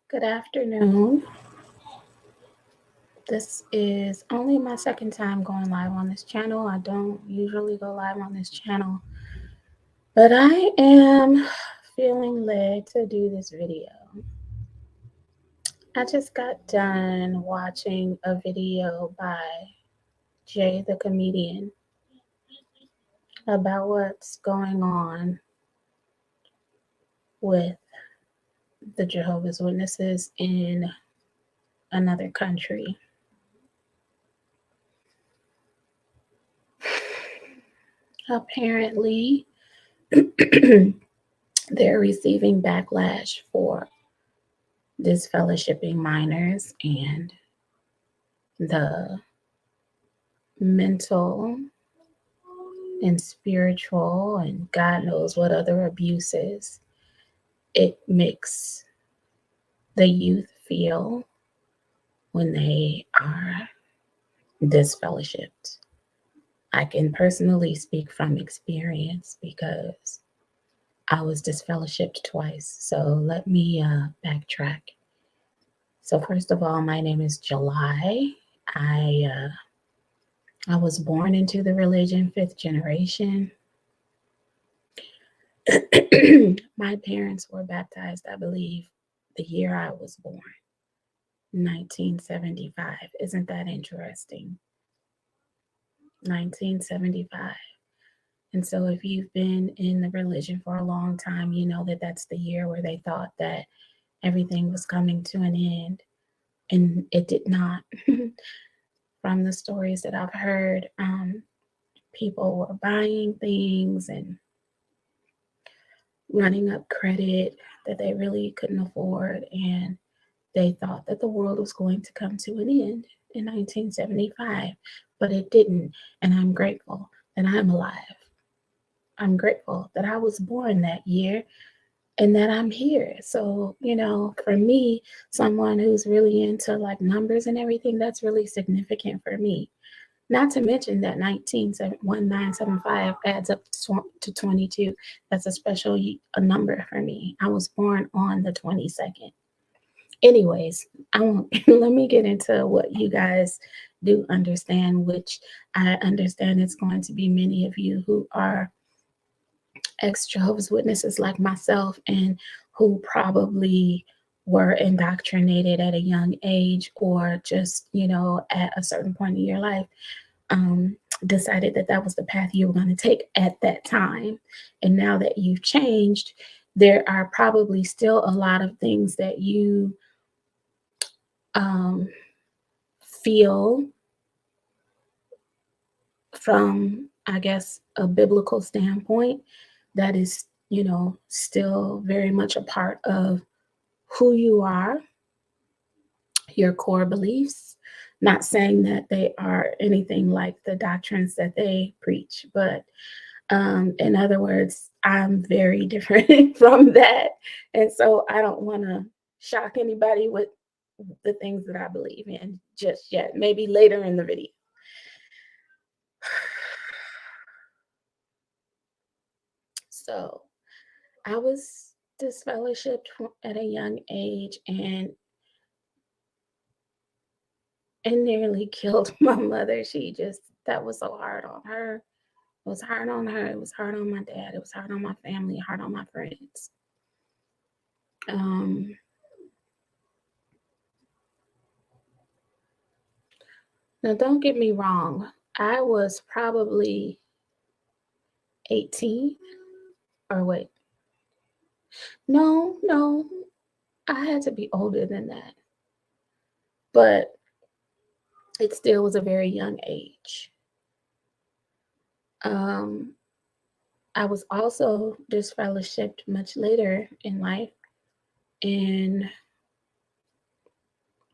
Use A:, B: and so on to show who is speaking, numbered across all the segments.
A: Good afternoon. This is only my second time going live on this channel. I don't usually go live on this channel, but I am feeling led to do this video. I just got done watching a video by Jay the comedian about what's going on with the Jehovah's Witnesses in another country. Apparently, they're receiving backlash for disfellowshipping minors and the mental and spiritual and God knows what other abuses it makes the youth feel when they are disfellowshipped. I can personally speak from experience because I was disfellowshipped twice. So let me backtrack. So first of all, my name is July. I was born into the religion, fifth generation. My parents were baptized, I believe, the year I was born, 1975. Isn't that interesting? 1975. And so, if you've been in the religion for a long time, you know that that's the year where they thought that everything was coming to an end, and it did not. From the stories that I've heard, people were buying things and running up credit that they really couldn't afford, and they thought that the world was going to come to an end in 1975, but it didn't. And I'm grateful that I'm alive. I'm grateful that I was born that year and that I'm here. So, for me, someone who's really into like numbers and everything, that's really significant for me. Not to mention that 1975 adds up to 22. That's a special a number for me. I was born on the 22nd. Anyways, I won't let me get into what you guys do understand, which I understand it's going to be many of you who are ex Jehovah's Witnesses like myself and who probably were indoctrinated at a young age or just, at a certain point in your life, decided that that was the path you were going to take at that time. And now that you've changed, there are probably still a lot of things that you um, feel from, I guess, a biblical standpoint that is, still very much a part of who you are, your core beliefs. Not saying that they are anything like the doctrines that they preach, but in other words, I'm very different from that. And so I don't want to shock anybody with the things that I believe in just yet, maybe later in the video. So I was disfellowshipped at a young age, and it nearly killed my mother. That was so hard on her. It was hard on her. It was hard on my dad. It was hard on my family, hard on my friends. Um, Now, don't get me wrong. I was probably 18, or wait, no, I had to be older than that. But it still was a very young age. Um, I was also disfellowshipped much later in life in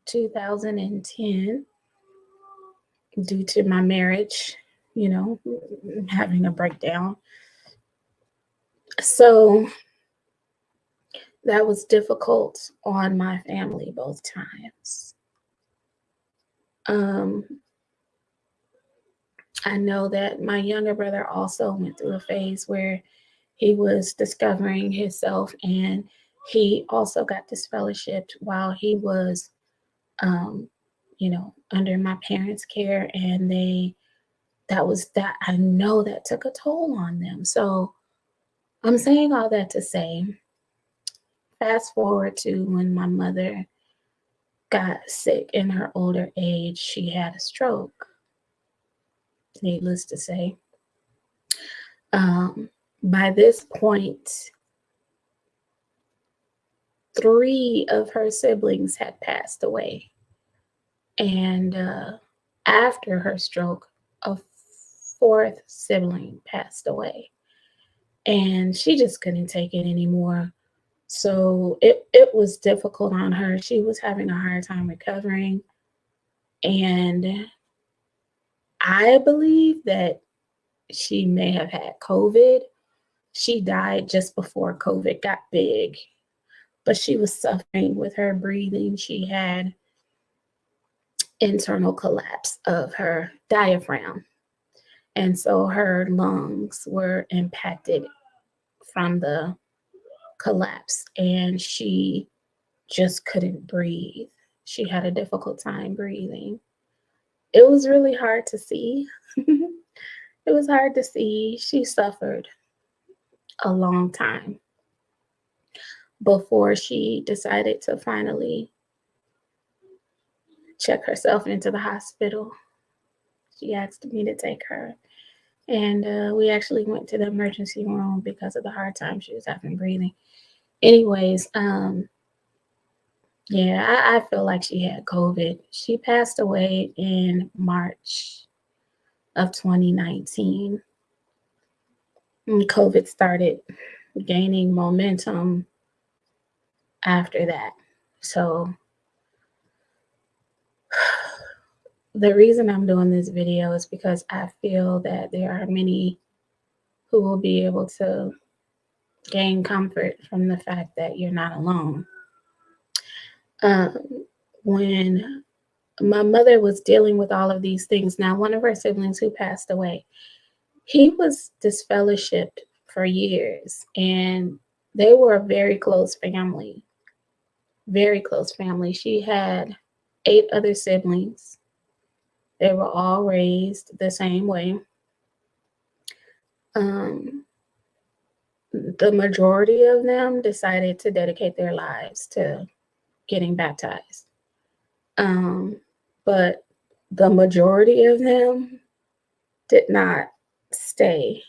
A: 2010 due to my marriage, you know, having a breakdown. So that was difficult on my family both times. Um, I know that my younger brother also went through a phase where he was discovering himself and He also got disfellowshipped while he was, um, under my parents' care, and that I know that took a toll on them. So I'm saying all that to say, fast forward to when my mother got sick in her older age, she had a stroke, needless to say. Um, by this point, three of her siblings had passed away. And after her stroke, a fourth sibling passed away. And she just couldn't take it anymore. So it was difficult on her. She was having a hard time recovering. And I believe that she may have had COVID. She died just before COVID got big, but she was suffering with her breathing. She had internal collapse of her diaphragm. And so her lungs were impacted from the collapse, and she just couldn't breathe. She had a difficult time breathing. It was really hard to see. It was hard to see. She suffered a long time before she decided to finally check herself into the hospital. She asked me to take her, and we actually went to the emergency room because of the hard time she was having breathing. Anyways, yeah, I feel like she had COVID. She passed away in March of 2019. And COVID started gaining momentum after that. So the reason I'm doing this video is because I feel that there are many who will be able to gain comfort from the fact that you're not alone. Um, when my mother was dealing with all of these things, now one of her siblings who passed away, he was disfellowshipped for years, and they were a very close family. Very close family. She had 8 other siblings. They were all raised the same way. Um, the majority of them decided to dedicate their lives to getting baptized. Um, but the majority of them did not stay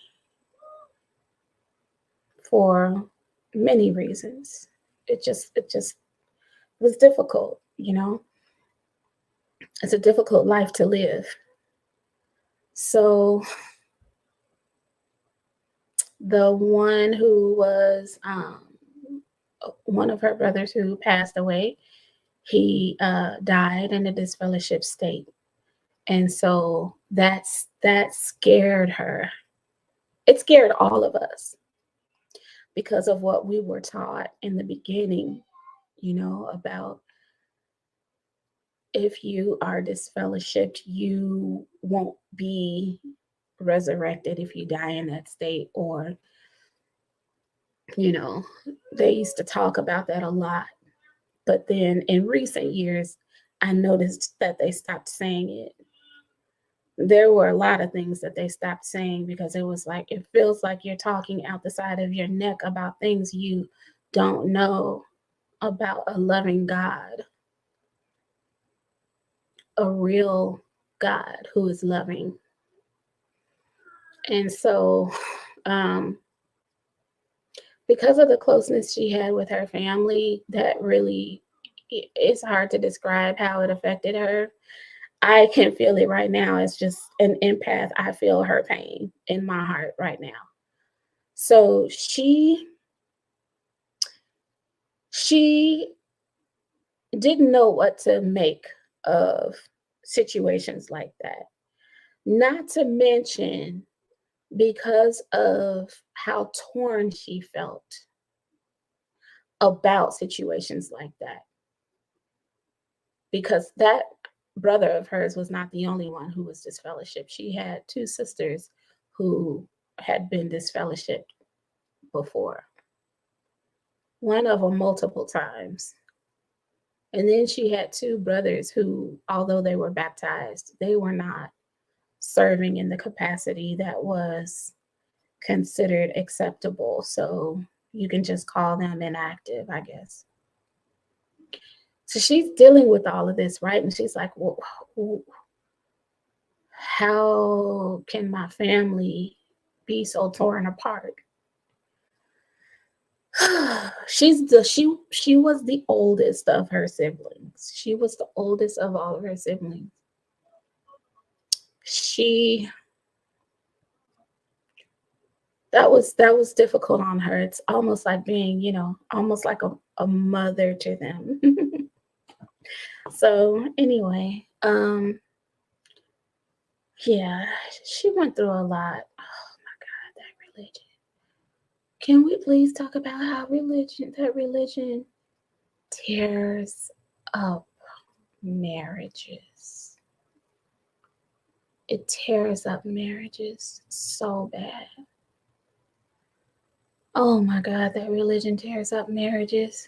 A: for many reasons. It just was difficult, you know. It's a difficult life to live. So the one who was one of her brothers who passed away, he died in a disfellowship state, and so that scared her. It scared all of us because of what we were taught in the beginning, about if you are disfellowshipped, you won't be resurrected if you die in that state, or they used to talk about that a lot. But then in recent years, I noticed that they stopped saying it. There were a lot of things that they stopped saying because it was like, it feels like you're talking out the side of your neck about things you don't know about a loving God, a real God who is loving. And so, because of the closeness she had with her family, that really, it's hard to describe how it affected her. I can feel it right now. It's just an empath. I feel her pain in my heart right now. So she didn't know what to make of situations like that. Not to mention because of how torn she felt about situations like that. Because that brother of hers was not the only one who was disfellowshipped. She had 2 sisters who had been disfellowshipped before. one of them multiple times. And then she had two brothers who, although they were baptized, they were not serving in the capacity that was considered acceptable. So you can just call them inactive, I guess. So she's dealing with all of this, right? And she's like, well, how can my family be so torn apart? She was the oldest of her siblings. She was the oldest of all of her siblings. She that was difficult on her. It's almost like being, almost like a mother to them. So anyway, yeah, she went through a lot. Oh my God, that religion. Can we please talk about how that religion tears up marriages? It tears up marriages so bad. Oh my God, that religion tears up marriages.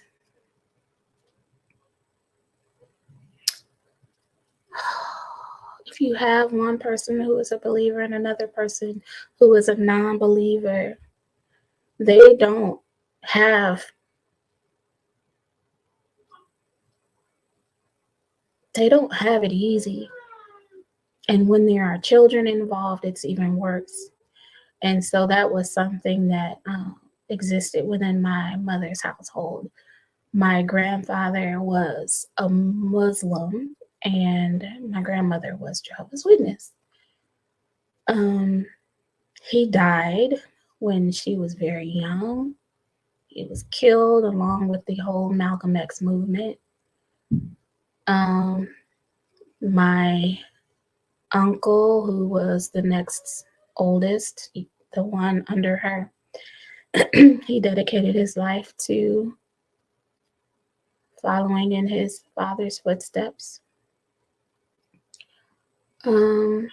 A: If you have one person who is a believer and another person who is a non believer, they have they don't have it easy. And when there are children involved, it's even worse. And so that was something that existed within my mother's household. My grandfather was a Muslim, and my grandmother was Jehovah's Witness. Um, he died when she was very young. He was killed along with the whole Malcolm X movement. Um, my uncle, who was the next oldest, the one under her, he dedicated his life to following in his father's footsteps. Um,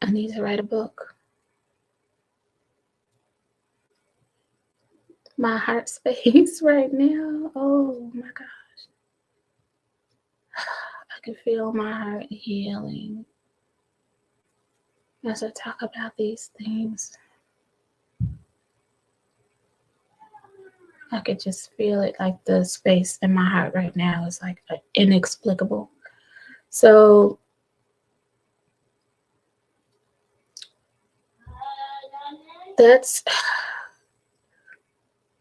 A: I need to write a book. My heart space right now. Oh my gosh. I can feel my heart healing as I talk about these things. I could just feel it, like the space in my heart right now is like inexplicable. So that's,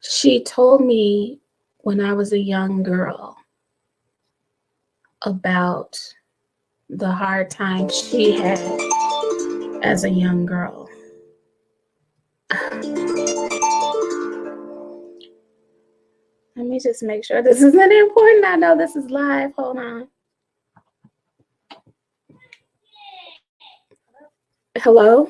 A: she told me when I was a young girl about the hard time she had as a young girl. Let me just make sure this isn't important. I know this is live. Hold on. Hello?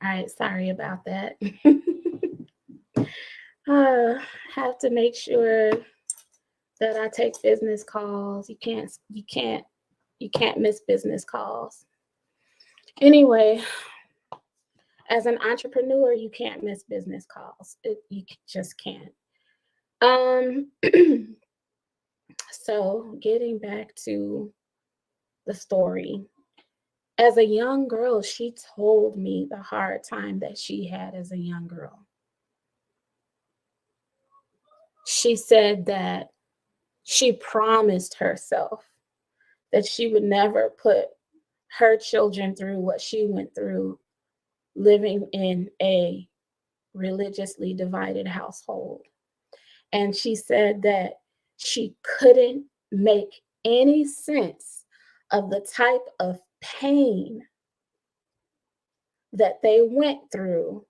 A: All right, sorry about that. Have to make sure that I take business calls. You can't miss business calls. Anyway, as an entrepreneur, you can't miss business calls. You just can't. Um So, getting back to the story, as a young girl, she told me the hard time that she had as a young girl. She said that she promised herself that she would never put her children through what she went through living in a religiously divided household. And she said that she couldn't make any sense of the type of pain that they went through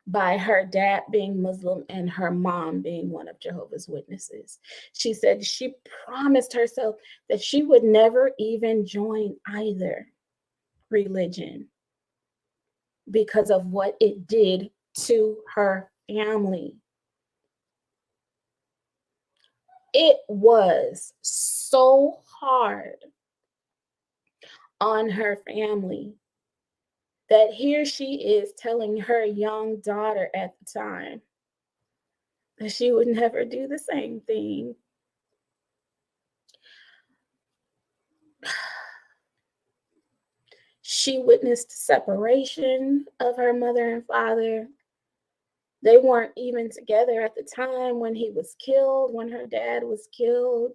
A: by her dad being Muslim and her mom being one of Jehovah's Witnesses. She said she promised herself that she would never even join either religion because of what it did to her family. It was so hard on her family that here she is telling her young daughter at the time that she would never do the same thing. She witnessed separation of her mother and father. They weren't even together at the time when he was killed, when her dad was killed.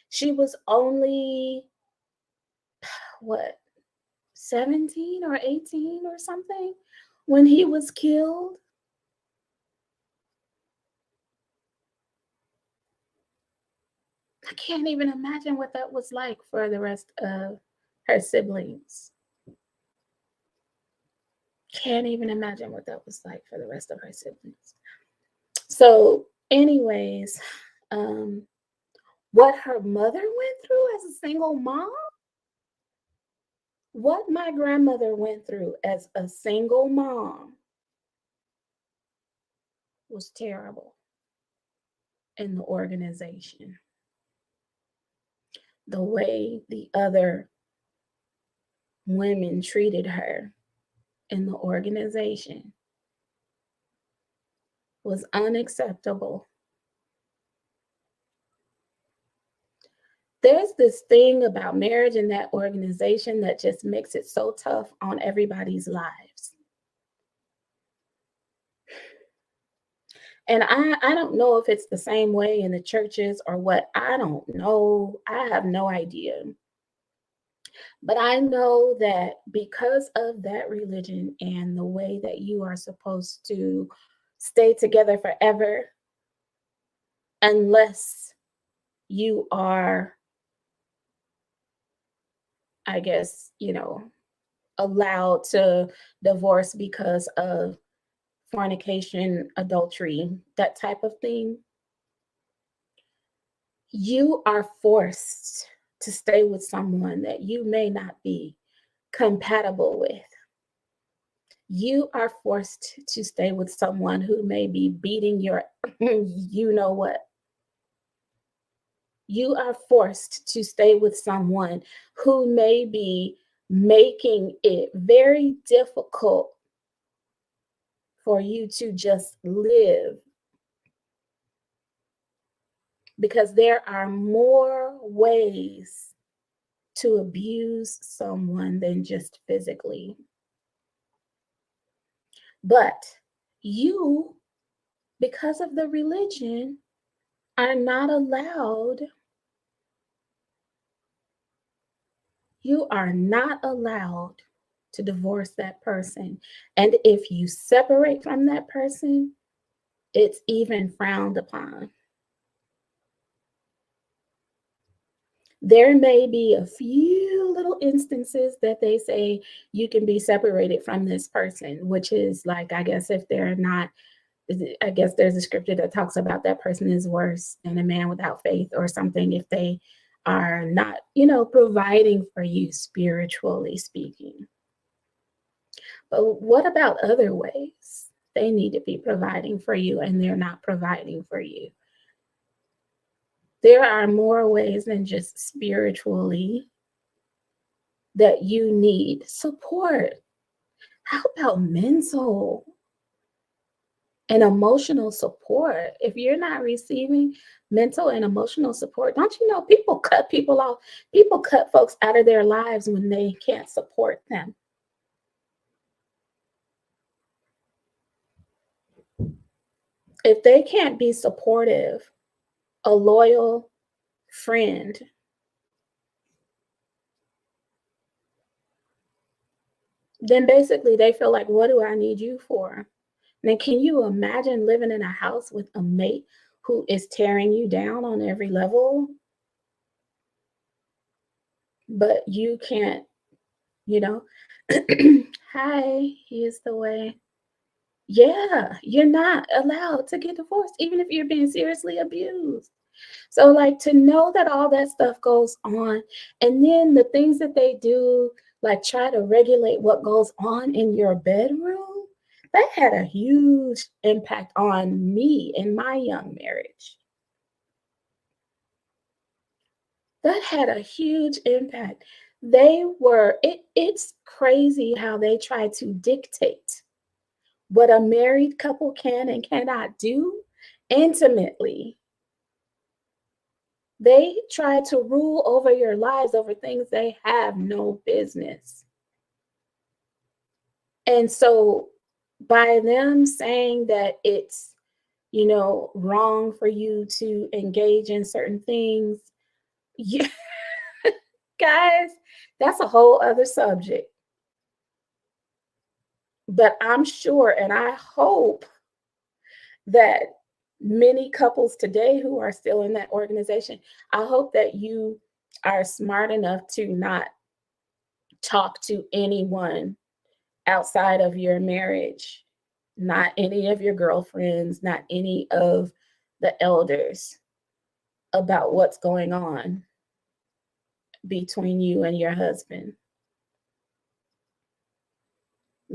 A: She was only, what, 17 or 18 or something when he was killed. I can't even imagine what that was like for the rest of her siblings. Can't even imagine what that was like for the rest of her siblings. So, anyways, um, what her mother went through as a single mom, what my grandmother went through as a single mom was terrible in the organization. The way the other women treated her in the organization was unacceptable. There's this thing about marriage in that organization that just makes it so tough on everybody's lives. And I don't know if it's the same way in the churches or what. I don't know. I have no idea. But I know that because of that religion and the way that you are supposed to stay together forever, unless you are, I guess, allowed to divorce because of fornication, adultery, that type of thing, you are forced to stay with someone that you may not be compatible with. You are forced to stay with someone who may be beating your, you know what. You are forced to stay with someone who may be making it very difficult for you to just live, because there are more ways to abuse someone than just physically. But you, because of the religion, are not allowed, you are not allowed to divorce that person. And if you separate from that person, it's even frowned upon. There may be a few little instances that they say you can be separated from this person, which is like, I guess if they're not, I guess there's a scripture that talks about that person is worse than a man without faith or something if they are not, providing for you spiritually speaking. But what about other ways? They need to be providing for you and they're not providing for you. There are more ways than just spiritually that you need support. How about mental? And emotional support. If you're not receiving mental and emotional support, don't you know people cut people off? People cut folks out of their lives when they can't support them. If they can't be supportive, a loyal friend, then basically they feel like, what do I need you for? Now, can you imagine living in a house with a mate who is tearing you down on every level, but you can't, you know, hi, here's the way. Yeah, you're not allowed to get divorced, even if you're being seriously abused. So, like, to know that all that stuff goes on, and then the things that they do, like try to regulate what goes on in your bedroom, that had a huge impact on me in my young marriage. That had a huge impact. It's crazy how they try to dictate what a married couple can and cannot do intimately. They try to rule over your lives over things they have no business. And so by them saying that it's, wrong for you to engage in certain things, you, guys, that's a whole other subject. But I'm sure and I hope that many couples today who are still in that organization, I hope that you are smart enough to not talk to anyone outside of your marriage, not any of your girlfriends, not any of the elders about what's going on between you and your husband,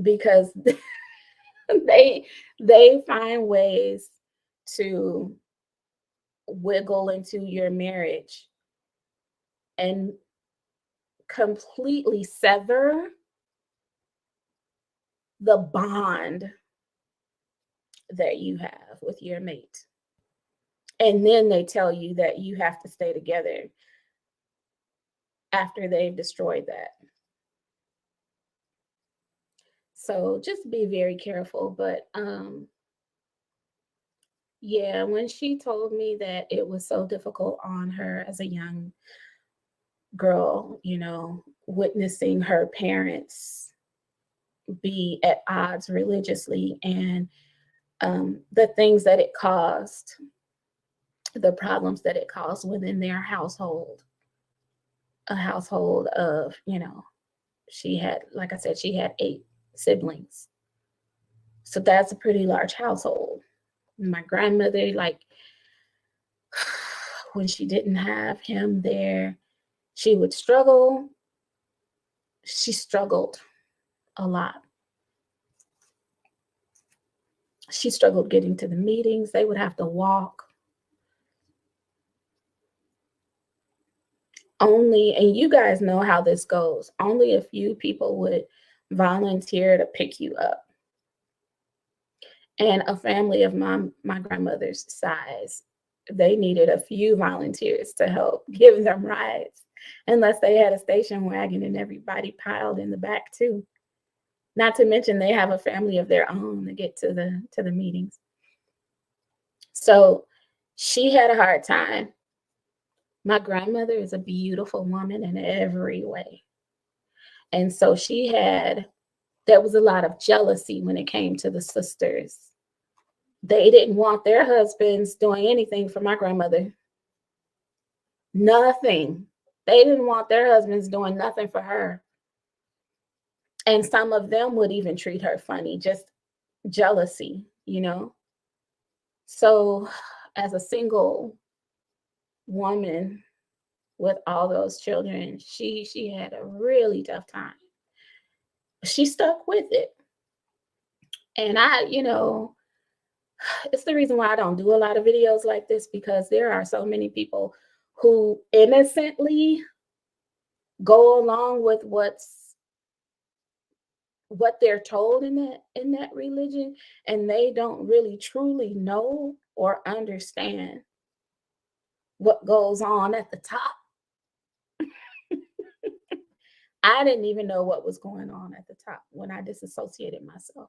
A: because they find ways to wiggle into your marriage and completely sever the bond that you have with your mate. And then they tell you that you have to stay together after they've destroyed that. So just be very careful. But yeah, when she told me that it was so difficult on her as a young girl, witnessing her parents be at odds religiously, and the things that it caused, the problems that it caused within their household, a household of, she had, like I said, she had 8 siblings. So that's a pretty large household. My grandmother, like, when she didn't have him there, she would struggle. She struggled a lot. She struggled getting to the meetings. They would have to walk. And you guys know how this goes, only a few people would volunteer to pick you up. And a family of my grandmother's size, they needed a few volunteers to help give them rides, unless they had a station wagon and everybody piled in the back too. Not to mention they have a family of their own to get to the meetings. So she had a hard time. My grandmother is a beautiful woman in every way. And so there was a lot of jealousy when it came to the sisters. They didn't want their husbands doing anything for my grandmother. Nothing. They didn't want their husbands doing nothing for her. And some of them would even treat her funny, just jealousy. So as a single woman with all those children, she had a really tough time. She stuck with it. And it's the reason why I don't do a lot of videos like this, because there are so many people who innocently go along with what they're told in that religion, and they don't really truly know or understand what goes on at the top. I didn't even know what was going on at the top when I disassociated myself.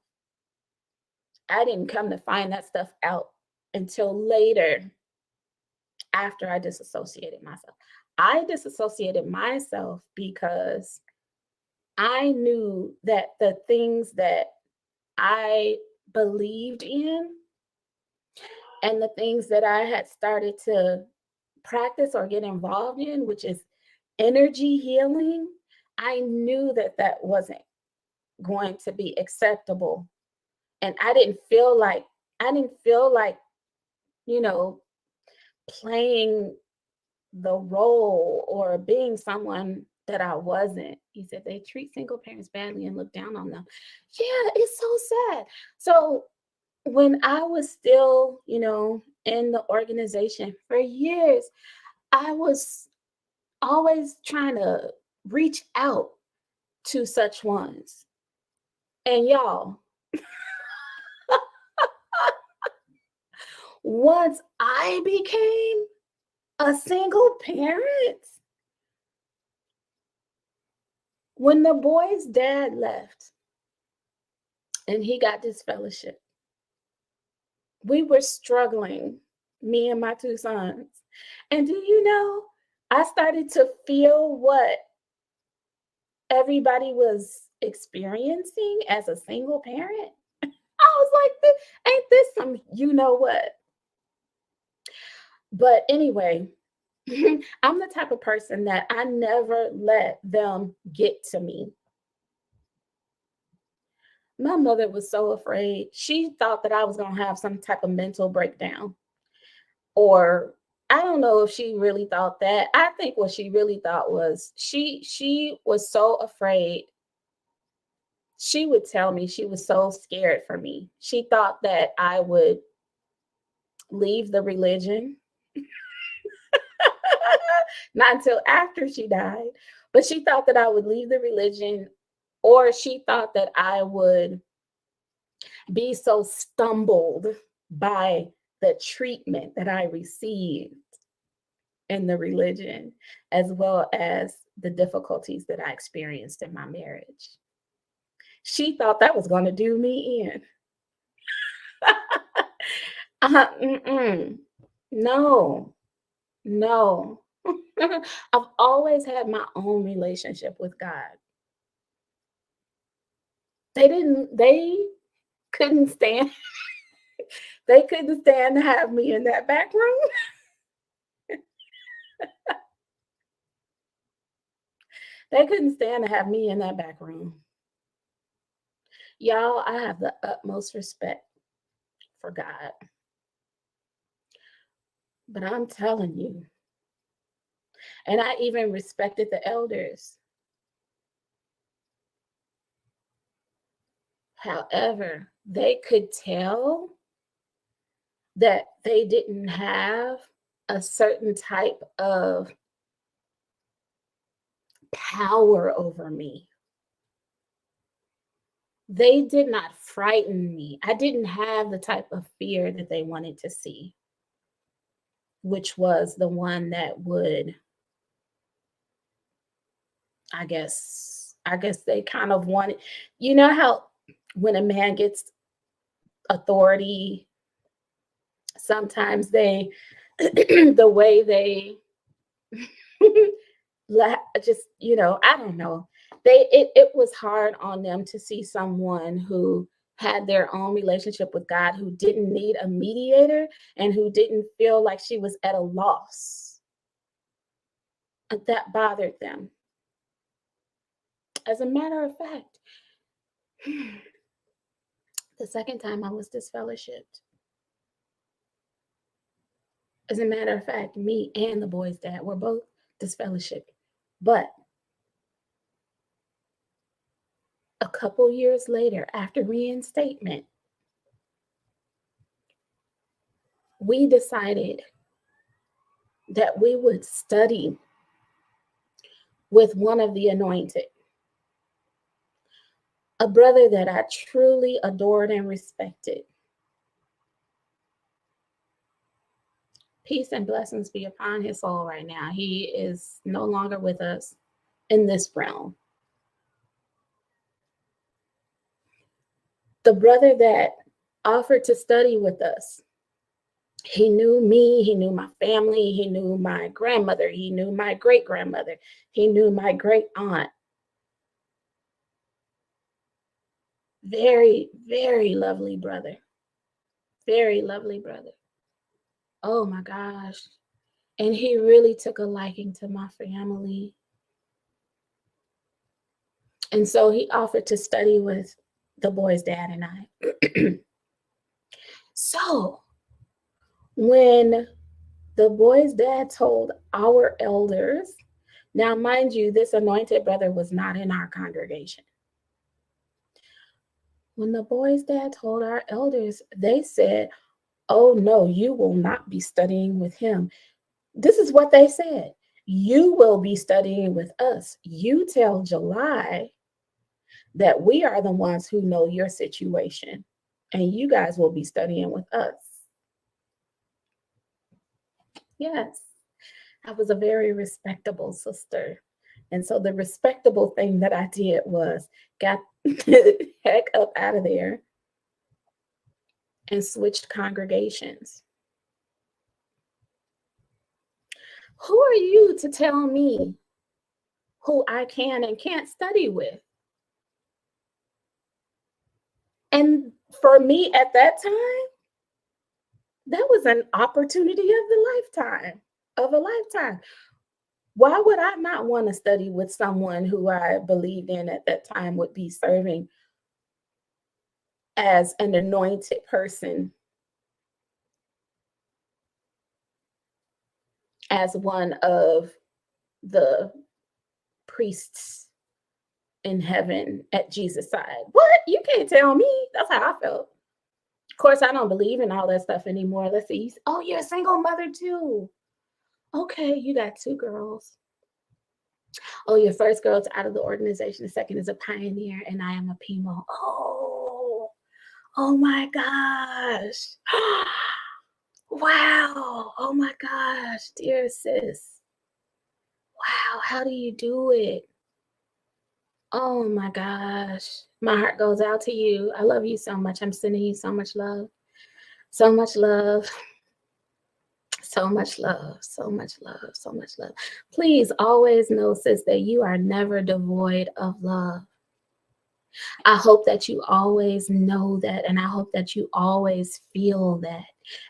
A: I didn't come to find that stuff out until later, after I disassociated myself. I disassociated myself because I knew that the things that I believed in and the things that I had started to practice or get involved in, which is energy healing, I knew that that wasn't going to be acceptable. And I didn't feel like, you know, playing the role or being someone that I wasn't. He said they treat single parents badly and look down on them. Yeah, it's so sad. So when I was still, in the organization for years, I was always trying to reach out to such ones. And y'all, once I became a single parent, when the boy's dad left and he got this fellowship, we were struggling, me and my two sons. And do you know, I started to feel what everybody was experiencing as a single parent. I was like, ain't this some you know what? But anyway, I'm the type of person that I never let them get to me. My mother was so afraid. She thought that I was going to have some type of mental breakdown. Or I don't know if she really thought that. I think what she really thought was she was so afraid. She would tell me she was so scared for me. She thought that I would leave the religion. Not until after she died, but she thought that I would leave the religion, or she thought that I would be so stumbled by the treatment that I received in the religion, as well as the difficulties that I experienced in my marriage. She thought that was going to do me in. No, no. I've always had my own relationship with God. They couldn't stand, they couldn't stand to have me in that back room. They couldn't stand to have me in that back room. Y'all, I have the utmost respect for God. But I'm telling you, and I even respected the elders. However, they could tell that they didn't have a certain type of power over me. They did not frighten me. I didn't have the type of fear that they wanted to see, which was the one that would, I guess they kind of wanted, you know how when a man gets authority, sometimes they, the way they just, I don't know. It was hard on them to see someone who had their own relationship with God, who didn't need a mediator and who didn't feel like she was at a loss. That bothered them. As a matter of fact, the second time I was disfellowshipped, as a matter of fact, me and the boy's dad were both disfellowshipped. But a couple years later, after reinstatement, we decided that we would study with one of the anointed. a brother that I truly adored and respected. Peace and blessings be upon his soul right now. He is no longer with us in this realm. The brother that offered to study with us, he knew me, he knew my family, he knew my grandmother, he knew my great grandmother, he knew my great aunt. Very, very lovely brother. Very lovely brother. Oh my gosh. And he really took a liking to my family. And so he offered to study with the boy's dad and I. So when the boy's dad told our elders, now mind you, this anointed brother was not in our congregation. When the boy's dad told our elders, they said, "Oh no, you will not be studying with him." This is what they said. "You will be studying with us. You tell July that we are the ones who know your situation, and you guys will be studying with us." Yes, I was a very respectable sister. And so the respectable thing that I did was got the heck up out of there and switched congregations. Who are you to tell me who I can and can't study with? And for me at that time, that was an opportunity of a lifetime. Why would I not want to study with someone who I believed in at that time would be serving as an anointed person, as one of the priests in heaven at Jesus' side? What? You can't tell me. That's how I felt. Of course, I don't believe in all that stuff anymore. Let's see. Oh, you're a single mother too. Okay, you got two girls. Oh, your first girl's out of the organization. The second is a pioneer, and I am a PMO. Oh my gosh. Wow. Oh my gosh, dear sis. Wow, how do you do it? Oh my gosh. My heart goes out to you. I love you so much. I'm sending you so much love. So much love. So much love. So much love. So much love. Please always know, sis, that you are never devoid of love. I hope that you always know that, and I hope that you always feel that.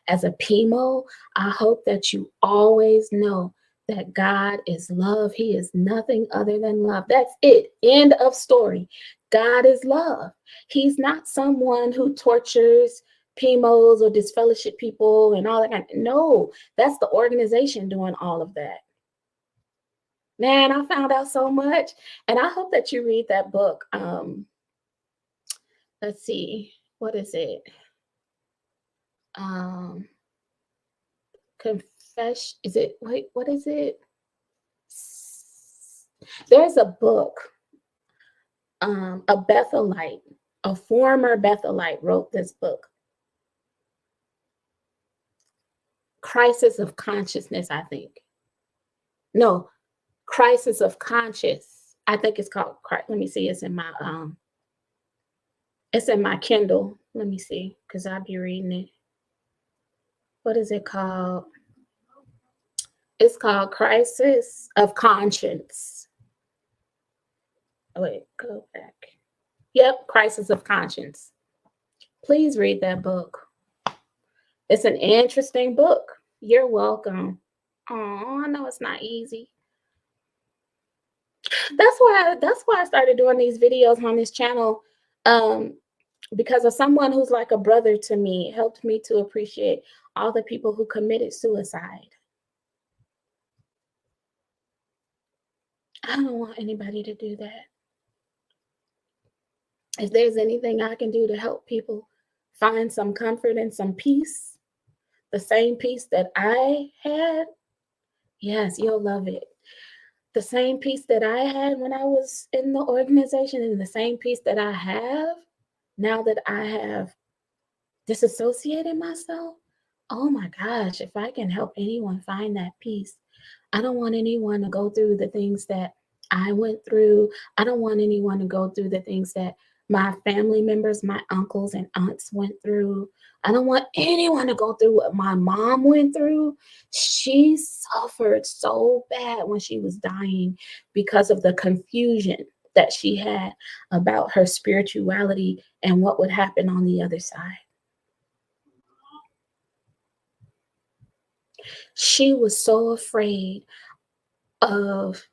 A: As a PMO, I hope that you always know that God is love. He is nothing other than love. That's it. End of story. God is love. He's not someone who tortures PMOs or disfellowship people and all that kind of, no, that's the organization doing all of that. Man, I found out so much. And I hope that you read that book. Let's see, what is it? Confess, is it, wait, what is it? There's a book, a Bethelite, a former Bethelite wrote this book. Crisis of Consciousness, I think. No, Crisis of Conscious. I think it's called, let me see, it's in my Kindle. Let me see, because I'll be reading it. What is it called? It's called Crisis of Conscience. Oh, wait, go back. Yep, Crisis of Conscience. Please read that book. It's an interesting book. You're welcome. Oh, I know it's not easy. That's why I started doing these videos on this channel. Because of someone who's like a brother to me, it helped me to appreciate all the people who committed suicide. I don't want anybody to do that. If there's anything I can do to help people find some comfort and some peace, the same peace that I had, yes, you'll love it. The same peace that I had when I was in the organization and the same peace that I have now that I have disassociated myself. Oh my gosh, if I can help anyone find that peace, I don't want anyone to go through the things that I went through. I don't want anyone to go through the things that my family members, my uncles and aunts went through. I don't want anyone to go through what my mom went through. She suffered so bad when she was dying because of the confusion that she had about her spirituality and what would happen on the other side. She was so afraid of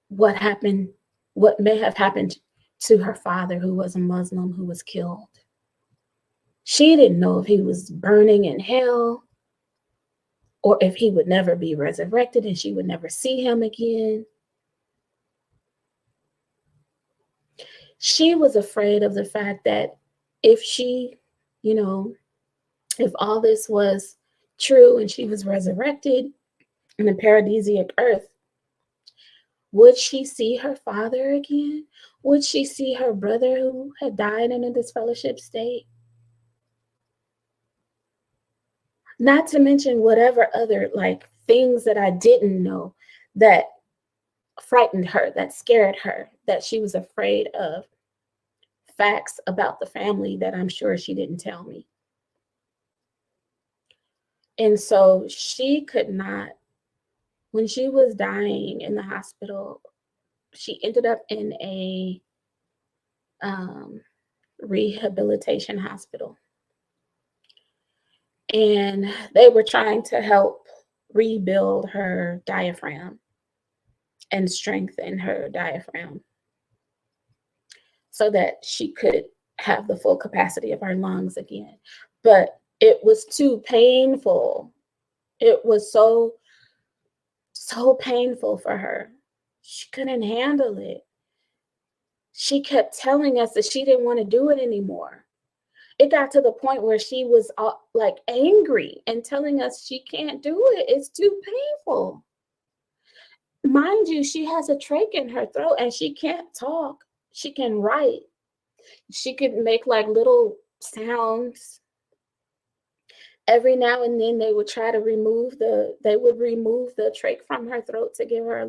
A: what happened, what may have happened to her father, who was a Muslim, who was killed. She didn't know if he was burning in hell or if he would never be resurrected and she would never see him again. She was afraid of the fact that if she, you know, if all this was true and she was resurrected in a paradisiac earth, would she see her father again? Would she see her brother who had died in a disfellowship state? Not to mention whatever other like things that I didn't know that frightened her, that scared her, that she was afraid of, facts about the family that I'm sure she didn't tell me. And so she could not, when she was dying in the hospital, she ended up in a um, rehabilitation hospital. And they were trying to help rebuild her diaphragm and strengthen her diaphragm so that she could have the full capacity of her lungs again. But it was too painful. It was so painful for her. She couldn't handle it. She kept telling us that she didn't want to do it anymore. It got to the point where she was like angry and telling us she can't do it. It's too painful. Mind you, she has a trach in her throat and she can't talk. She can write. She could make like little sounds. Every now and then they would try to remove the trach from her throat to give her a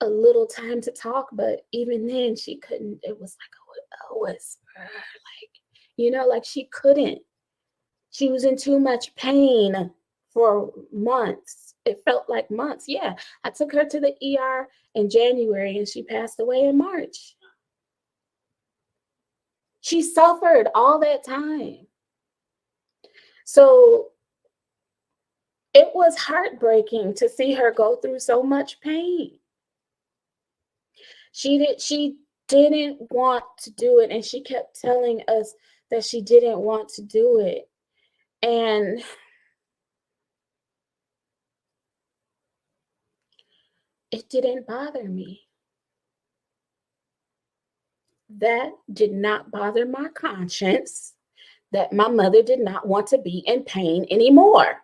A: little time to talk, but even then she couldn't. It was like a whisper, like, like she couldn't. She was in too much pain for months. It felt like months. Yeah, I took her to the ER in January and she passed away in March. She suffered all that time. So it was heartbreaking to see her go through so much pain. She didn't want to do it, and she kept telling us that she didn't want to do it. And it didn't bother me. That did not bother my conscience that my mother did not want to be in pain anymore.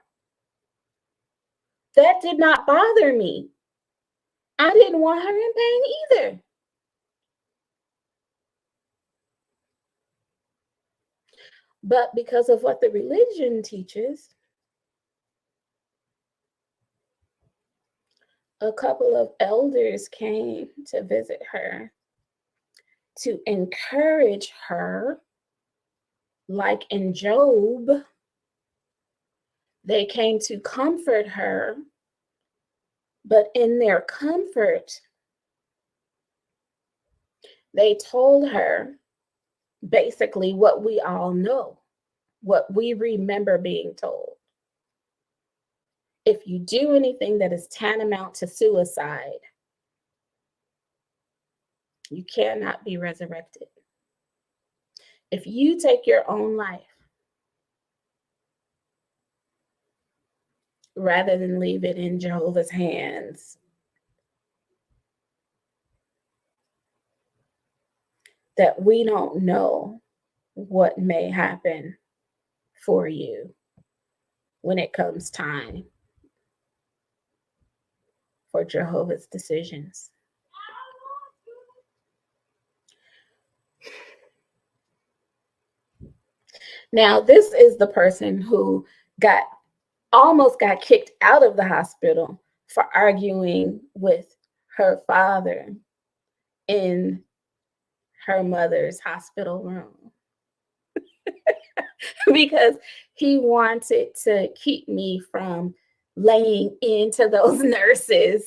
A: That did not bother me. I didn't want her in pain either. But because of what the religion teaches, a couple of elders came to visit her to encourage her, like in Job. They came to comfort her, but in their comfort, they told her basically what we all know, what we remember being told. If you do anything that is tantamount to suicide, you cannot be resurrected. If you take your own life rather than leave it in Jehovah's hands, that we don't know what may happen for you when it comes time for Jehovah's decisions. Now, this is the person who got almost got kicked out of the hospital for arguing with her father in her mother's hospital room because he wanted to keep me from laying into those nurses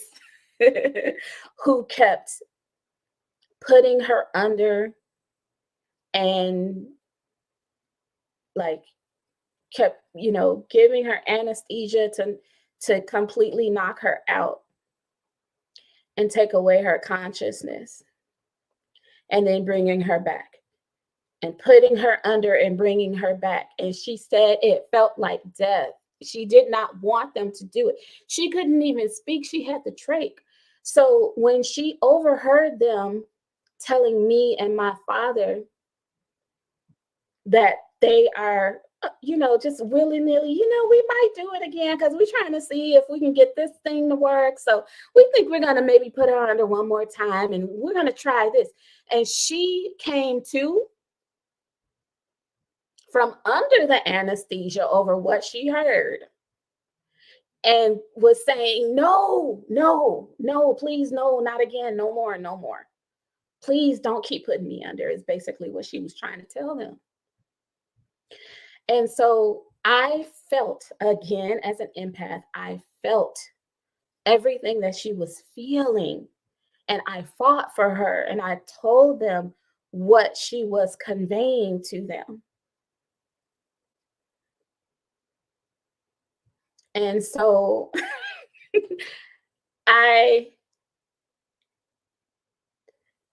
A: who kept putting her under and like kept, giving her anesthesia to completely knock her out and take away her consciousness, and then bringing her back and putting her under and bringing her back. And she said it felt like death. She did not want them to do it. She couldn't even speak. She had the trach. So when she overheard them telling me and my father that they are, just willy-nilly, we might do it again because we're trying to see if we can get this thing to work. So we think we're going to maybe put her under one more time and we're going to try this. And she came to from under the anesthesia over what she heard and was saying, no, no, no, please, no, not again, no more, no more. Please don't keep putting me under is basically what she was trying to tell them. And so I felt, again, as an empath, I felt everything that she was feeling. And I fought for her and I told them what she was conveying to them. And so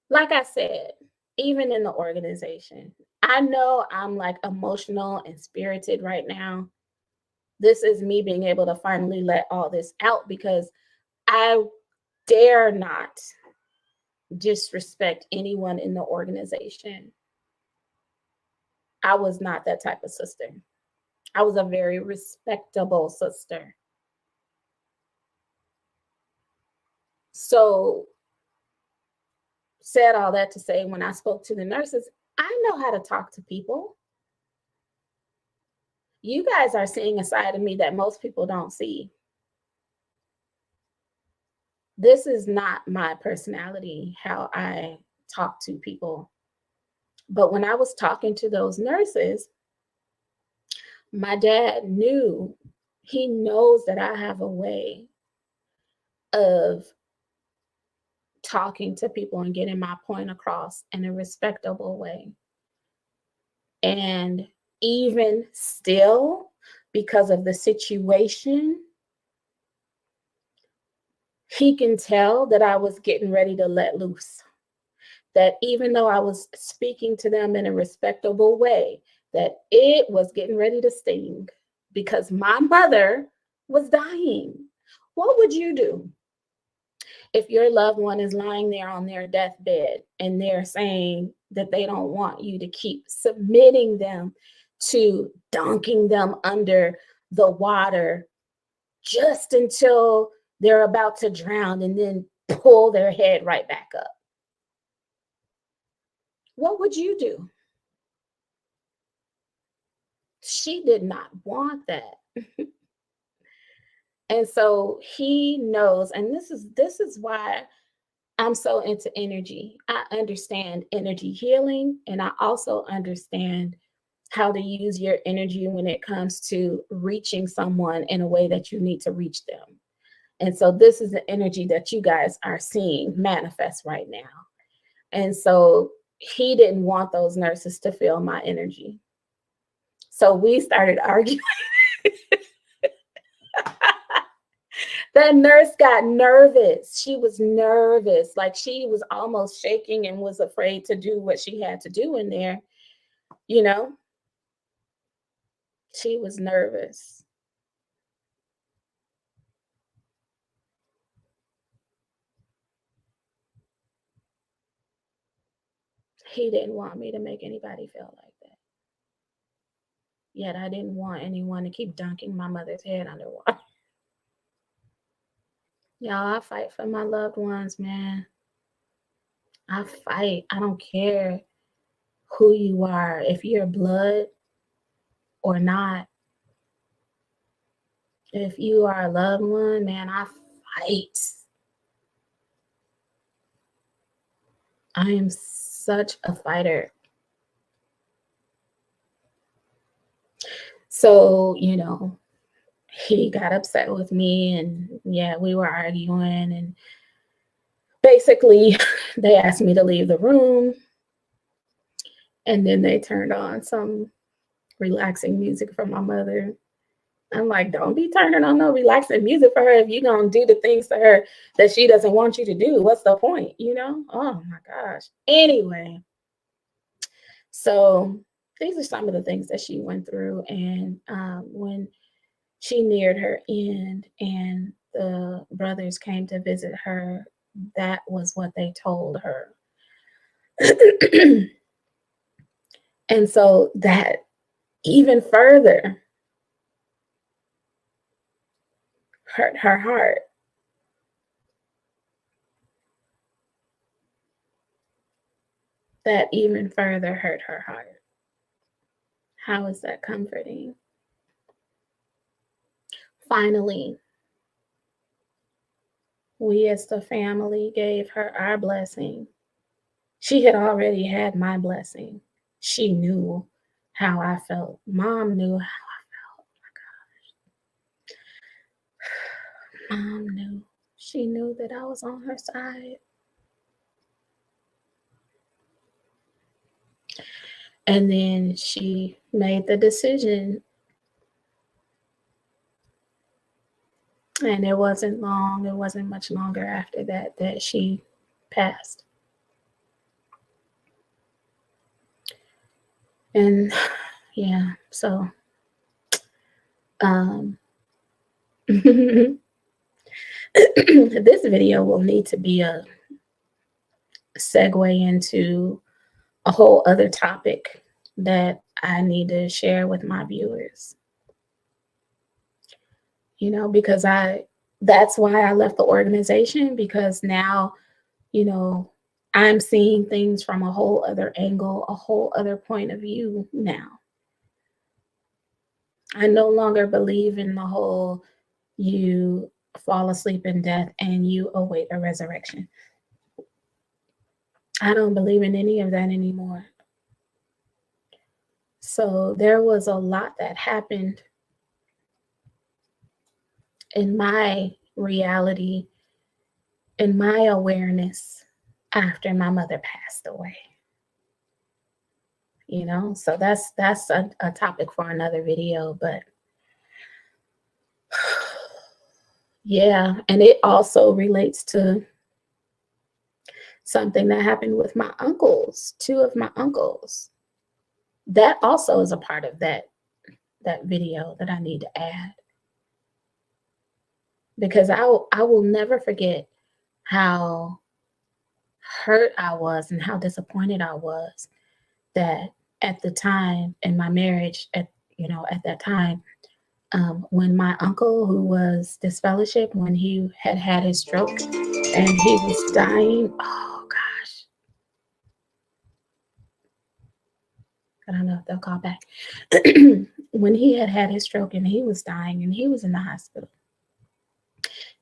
A: like I said, even in the organization, I know I'm like emotional and spirited right now. This is me being able to finally let all this out because I dare not disrespect anyone in the organization. I was not that type of sister. I was a very respectable sister. So, said all that to say, when I spoke to the nurses, I know how to talk to people. You guys are seeing a side of me that most people don't see. This is not my personality, how I talk to people. But when I was talking to those nurses, my dad knew, he knows that I have a way of talking to people and getting my point across in a respectable way. And even still, because of the situation, he can tell that I was getting ready to let loose. That even though I was speaking to them in a respectable way, that it was getting ready to sting because my mother was dying. What would you do if your loved one is lying there on their deathbed and they're saying that they don't want you to keep submitting them to dunking them under the water just until they're about to drown and then pull their head right back up? What would you do? She did not want that. And so he knows, and this is why I'm so into energy. I understand energy healing, and I also understand how to use your energy when it comes to reaching someone in a way that you need to reach them. And so this is the energy that you guys are seeing manifest right now. And so he didn't want those nurses to feel my energy. So we started arguing. That nurse got nervous. She was nervous. Like she was almost shaking and was afraid to do what she had to do in there. You know, she was nervous. He didn't want me to make anybody feel like that. Yet I didn't want anyone to keep dunking my mother's head underwater. Y'all, I fight for my loved ones, man. I fight. I don't care who you are, if you're blood or not. If you are a loved one, man, I fight. I am such a fighter. So, he got upset with me, and yeah, we were arguing, and basically they asked me to leave the room, and then they turned on some relaxing music from my mother. I'm like, don't be turning on no relaxing music for her if you're gonna do the things to her that she doesn't want you to do. What's the point? Oh my gosh. Anyway, so these are some of the things that she went through. And when she neared her end and the brothers came to visit her, that was what they told her. And so that even further hurt her heart. That even further hurt her heart. How is that comforting? Finally, we as the family gave her our blessing. She had already had my blessing. She knew how I felt. Mom knew how I felt. Mom knew. She knew that I was on her side. And then she made the decision. And it wasn't much longer after that she passed. And yeah, so this video will need to be a segue into a whole other topic that I need to share with my viewers. Because that's why I left the organization, because now, I'm seeing things from a whole other angle, a whole other point of view now. I no longer believe in the whole you fall asleep in death and you await a resurrection. I don't believe in any of that anymore. So there was a lot that happened in my reality, in my awareness after my mother passed away. So that's a topic for another video, but yeah, and it also relates to something that happened with my uncles, two of my uncles. That also is a part of that video that I need to add, because I will never forget how hurt I was and how disappointed I was that at the time in my marriage, at that time, when my uncle, who was disfellowship, when he had his stroke and he was dying. Oh gosh, I don't know if they'll call back. When he had his stroke and he was dying and he was in the hospital,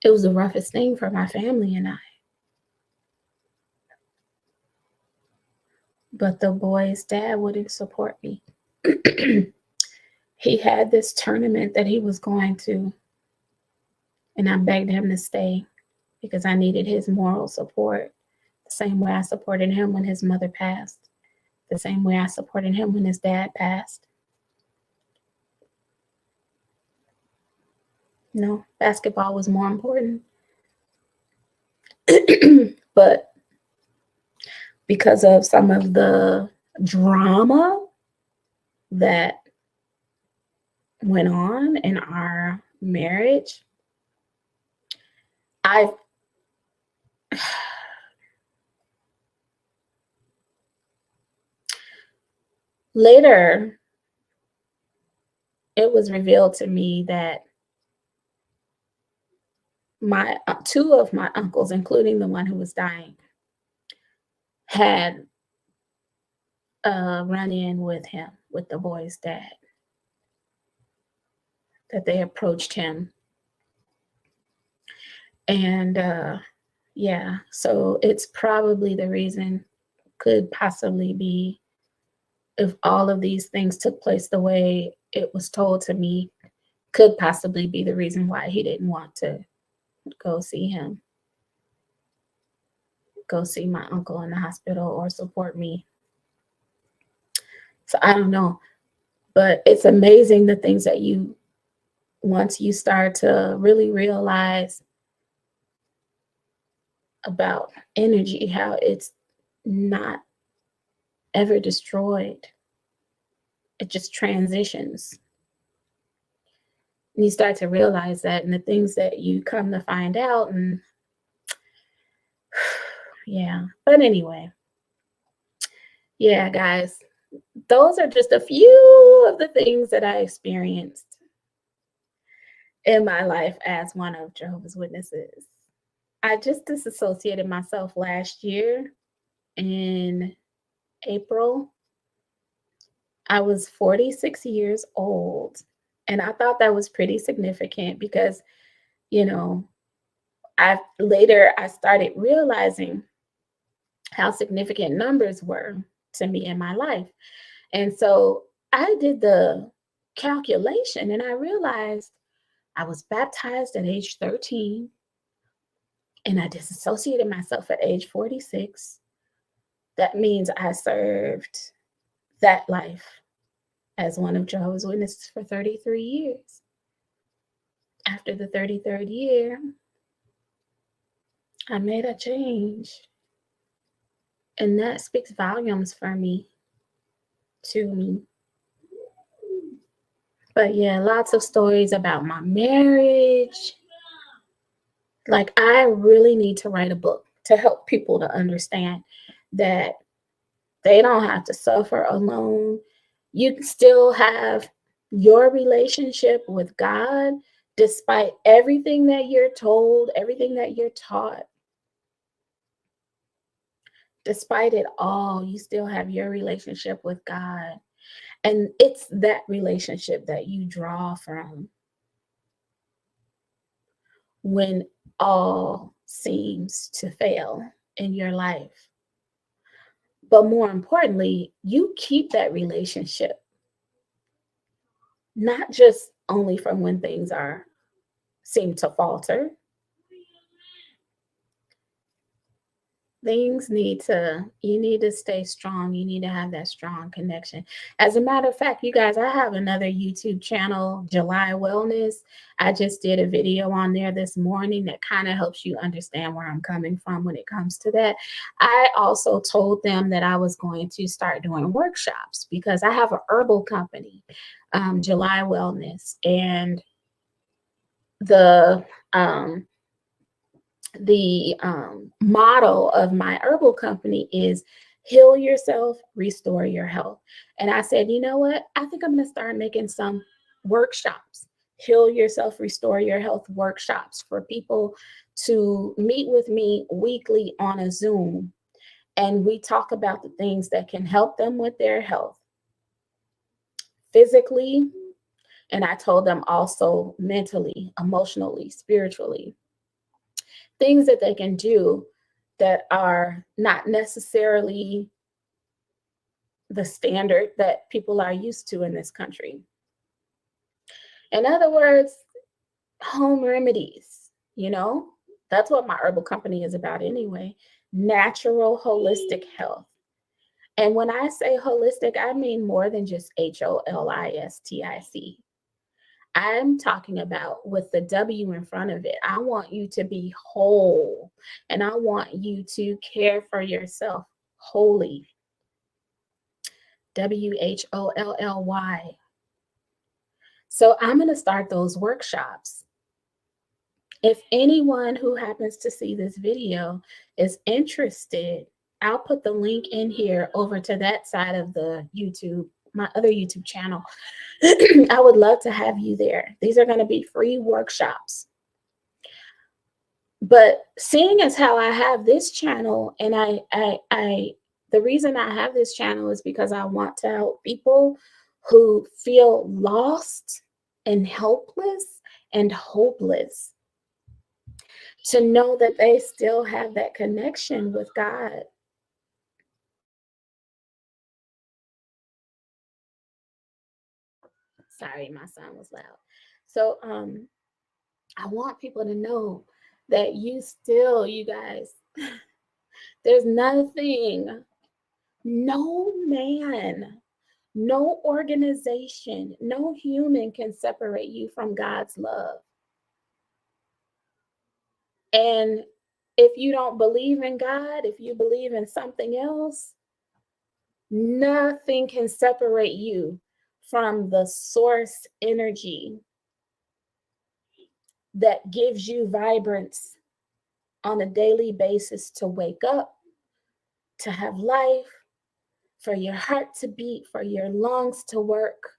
A: it was the roughest thing for my family and I. But the boy's dad wouldn't support me. He had this tournament that he was going to, and I begged him to stay because I needed his moral support, the same way I supported him when his mother passed, the same way I supported him when his dad passed. No, basketball was more important. But because of some of the drama that went on in our marriage, I later it was revealed to me that my two of my uncles, including the one who was dying, had run in with him, with the boy's dad, that they approached him. And yeah, so it's probably the reason, could possibly be, if all of these things took place the way it was told to me, could possibly be the reason why he didn't want to go see him, go see my uncle in the hospital or support me. So I don't know, but it's amazing the things that you, once you start to really realize about energy, how it's not ever destroyed. It just transitions. And you start to realize that, and the things that you come to find out, and yeah. But anyway, yeah, guys, those are just a few of the things that I experienced in my life as one of Jehovah's Witnesses. I just disassociated myself last year in April. I was 46 years old. And I thought that was pretty significant because, you know, I started realizing how significant numbers were to me in my life. And so I did the calculation and I realized I was baptized at age 13 and I disassociated myself at age 46. That means I served that life as one of Jehovah's Witnesses for 33 years. After the 33rd year, I made a change. And that speaks volumes for me, to me. But yeah, lots of stories about my marriage. Like, I really need to write a book to help people to understand that they don't have to suffer alone. You can still have your relationship with God despite everything that you're told, everything that you're taught. Despite it all, you still have your relationship with God. And it's that relationship that you draw from when all seems to fail in your life. But more importantly, you keep that relationship, not just only from when things seem to falter. You need to stay strong. You need to have that strong connection. As a matter of fact, you guys, I have another YouTube channel, July Wellness. I just did a video on there this morning that kind of helps you understand where I'm coming from when it comes to that. I also told them that I was going to start doing workshops because I have an herbal company, July Wellness, and the motto of my herbal company is heal yourself, restore your health. And I said, you know what? I think I'm going to start making some workshops, heal yourself, restore your health workshops for people to meet with me weekly on a Zoom. And we talk about the things that can help them with their health physically. And I told them also mentally, emotionally, spiritually. Things that they can do that are not necessarily the standard that people are used to in this country. In other words, home remedies, that's what my herbal company is about anyway. Natural, holistic health. And when I say holistic, I mean more than just holistic. I'm talking about with the W in front of it. I want you to be whole, and I want you to care for yourself wholly. WHOLLY. So I'm going to start those workshops. If anyone who happens to see this video is interested, I'll put the link in here over to that side of the YouTube, my other YouTube channel. I would love to have you there. These are going to be free workshops. But seeing as how I have this channel, and the reason I have this channel is because I want to help people who feel lost and helpless and hopeless to know that they still have that connection with God. Sorry, my son was loud. So I want people to know that you guys, there's nothing, no man, no organization, no human can separate you from God's love. And if you don't believe in God, if you believe in something else, nothing can separate you from the source energy that gives you vibrance on a daily basis to wake up, to have life, for your heart to beat, for your lungs to work,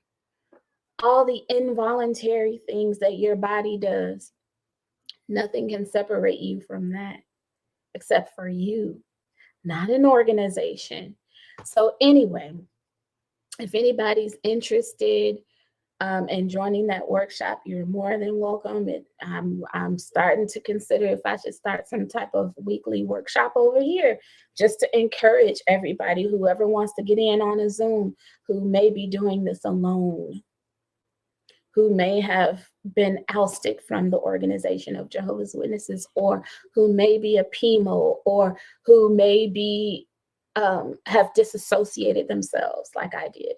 A: all the involuntary things that your body does. Nothing can separate you from that except for you, not an organization. So, anyway, if anybody's interested in joining that workshop, you're more than welcome. I'm starting to consider if I should start some type of weekly workshop over here just to encourage everybody, whoever wants to get in on a Zoom, who may be doing this alone, who may have been ousted from the organization of Jehovah's Witnesses, or who may be a PMO, or who may be have disassociated themselves like I did.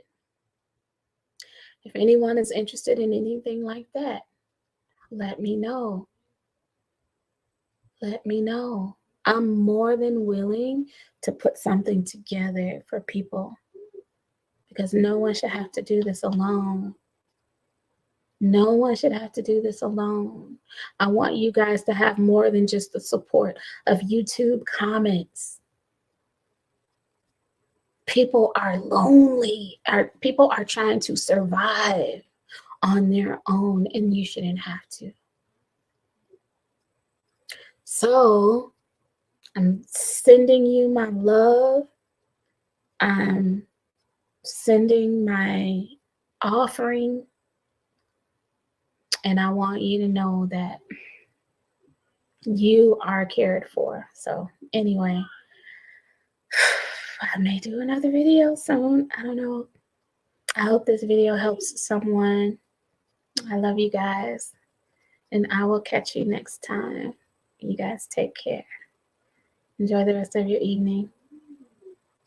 A: If anyone is interested in anything like that, let me know. Let me know. I'm more than willing to put something together for people because no one should have to do this alone. No one should have to do this alone. I want you guys to have more than just the support of YouTube comments. People are lonely. People are trying to survive on their own, and you shouldn't have to. So I'm sending you my love. I'm sending my offering. And I want you to know that you are cared for. So anyway, I may do another video soon. I don't know. I hope this video helps someone. I love you guys. And I will catch you next time. You guys take care. Enjoy the rest of your evening.